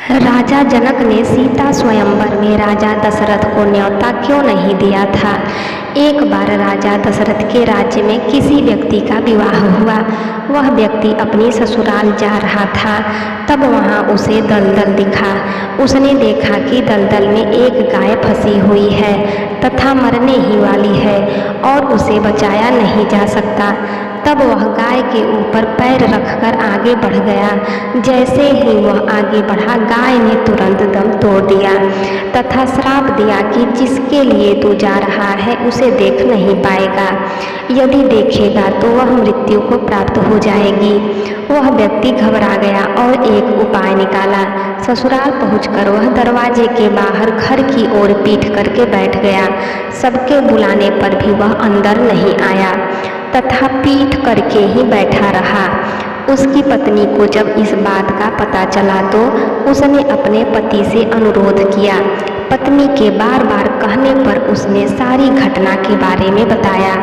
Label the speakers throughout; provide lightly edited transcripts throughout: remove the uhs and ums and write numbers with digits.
Speaker 1: राजा जनक ने सीता स्वयंवर में राजा दशरथ को न्योता क्यों नहीं दिया था। एक बार राजा दशरथ के राज्य में किसी व्यक्ति का विवाह हुआ। वह व्यक्ति अपनी ससुराल जा रहा था, तब वहाँ उसे दलदल दिखा। उसने देखा कि दलदल में एक गाय फंसी हुई है तथा मरने ही वाली है और उसे बचाया नहीं जा सकता। तब वह गाय के ऊपर पैर रखकर आगे बढ़ गया। जैसे ही वह आगे बढ़ा, गाय ने तुरंत दम तोड़ दिया तथा श्राप दिया कि जिसके लिए तू जा रहा है उसे देख नहीं पाएगा। यदि देखेगा तो वह मृत्यु को प्राप्त हो जाएगी। वह व्यक्ति घबरा गया और एक उपाय निकाला। ससुराल पहुंचकर वह दरवाजे के बाहर घर की ओर पीठ करके बैठ गया। सबके बुलाने पर भी वह अंदर नहीं आया तथा पीठ करके ही बैठा रहा। उसकी पत्नी को जब इस बात का पता चला तो उसने अपने पति से अनुरोध किया। पत्नी के बार बार कहने पर उसने सारी घटना के बारे में बताया।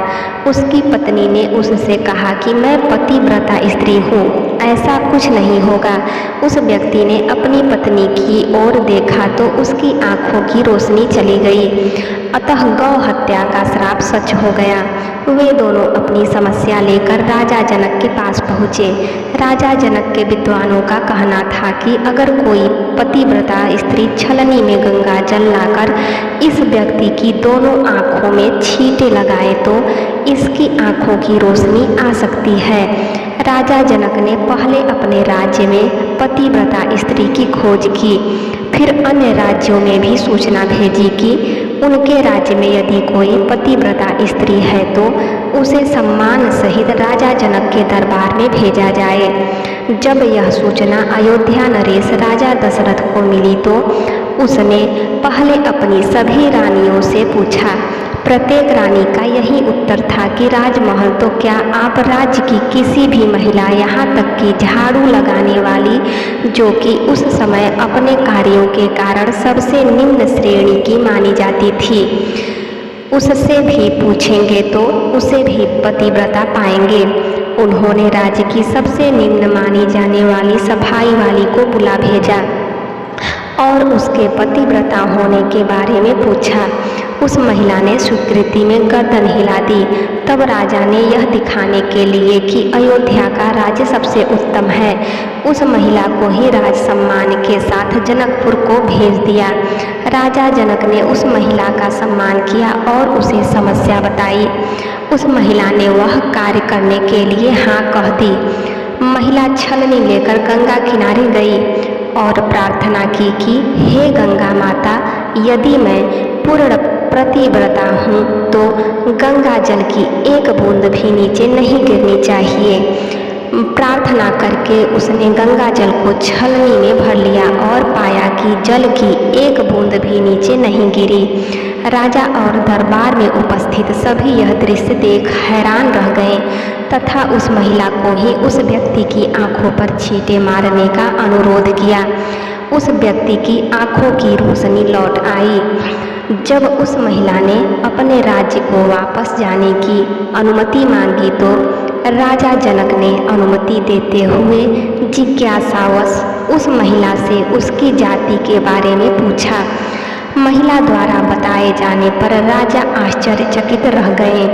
Speaker 1: उसकी पत्नी ने उससे कहा कि मैं पतिव्रता स्त्री हूँ, ऐसा कुछ नहीं होगा। उस व्यक्ति ने अपनी पत्नी की ओर देखा तो उसकी आंखों की रोशनी चली गई। अतः गौ हत्या का श्राप सच हो गया। वे दोनों अपनी समस्या लेकर राजा जनक के पास पहुँचे। राजा जनक के विद्वानों का कहना था कि अगर कोई पतिव्रता स्त्री छलनी में गंगा जल लाकर इस व्यक्ति की दोनों आँखों में छींटे लगाए तो इसकी आँखों की रोशनी आ सकती है। राजा जनक ने पहले अपने राज्य में पतिव्रता स्त्री की खोज की, फिर अन्य राज्यों में भी सूचना भेजी कि उनके राज्य में यदि कोई पतिव्रता स्त्री है तो उसे सम्मान सहित राजा जनक के दरबार में भेजा जाए। जब यह सूचना अयोध्या नरेश राजा दशरथ को मिली तो उसने पहले अपनी सभी रानियों से पूछा। प्रत्येक रानी का यही उत्तर था कि राजमहल तो क्या, आप राज्य की किसी भी महिला, यहाँ तक कि झाड़ू लगाने वाली, जो कि उस समय अपने कार्यों के कारण सबसे निम्न श्रेणी की मानी जाती थी, उससे भी पूछेंगे तो उसे भी पतिव्रता पाएंगे। उन्होंने राज्य की सबसे निम्न मानी जाने वाली सफाई वाली को बुला भेजा और उसके पतिव्रता होने के बारे में पूछा। उस महिला ने स्वीकृति में गर्दन हिला दी। तब राजा ने यह दिखाने के लिए कि अयोध्या का राज्य सबसे उत्तम है, उस महिला को ही राज सम्मान के साथ जनकपुर को भेज दिया। राजा जनक ने उस महिला का सम्मान किया और उसे समस्या बताई। उस महिला ने वह कार्य करने के लिए हाँ कह दी। महिला छलनी लेकर गंगा किनारे गई और प्रार्थना की कि हे गंगा माता, यदि मैं पूर्ण पतिव्रता हूँ तो गंगा जल की एक बूंद भी नीचे नहीं गिरनी चाहिए। प्रार्थना करके उसने गंगा जल को छलनी में भर लिया और पाया कि जल की एक बूंद भी नीचे नहीं गिरी। राजा और दरबार में उपस्थित सभी यह दृश्य देख हैरान रह गए तथा उस महिला को ही उस व्यक्ति की आंखों पर छींटे मारने का अनुरोध किया। उस व्यक्ति की आंखों की रोशनी लौट आई। जब उस महिला ने अपने राज्य को वापस जाने की अनुमति मांगी तो राजा जनक ने अनुमति देते हुए जिज्ञासावश उस महिला से उसकी जाति के बारे में पूछा। महिला द्वारा बताए जाने पर राजा आश्चर्यचकित रह गए।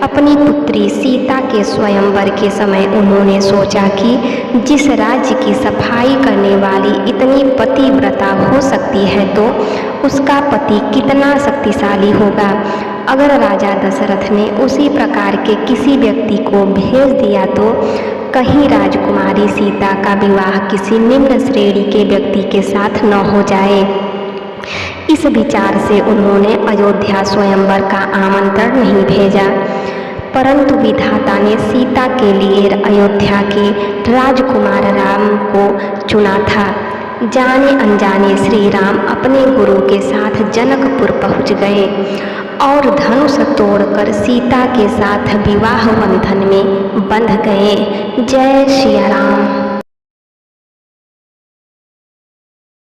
Speaker 1: अपनी पुत्री सीता के स्वयंवर के समय उन्होंने सोचा कि जिस राज्य की सफाई करने वाली इतनी पतिव्रता हो सकती है तो उसका पति कितना शक्तिशाली होगा। अगर राजा दशरथ ने उसी प्रकार के किसी व्यक्ति को भेज दिया तो कहीं राजकुमारी सीता का विवाह किसी निम्न श्रेणी के व्यक्ति के साथ न हो जाए। इस विचार से उन्होंने अयोध्या स्वयंवर का आमंत्रण नहीं भेजा, परंतु विधाता ने सीता के लिए अयोध्या के राजकुमार राम को चुना था। जाने अनजाने श्री राम अपने गुरु के साथ जनकपुर पहुंच गए और धनुष तोड़कर सीता के साथ विवाह बंधन में बंध गए। जय सिया राम।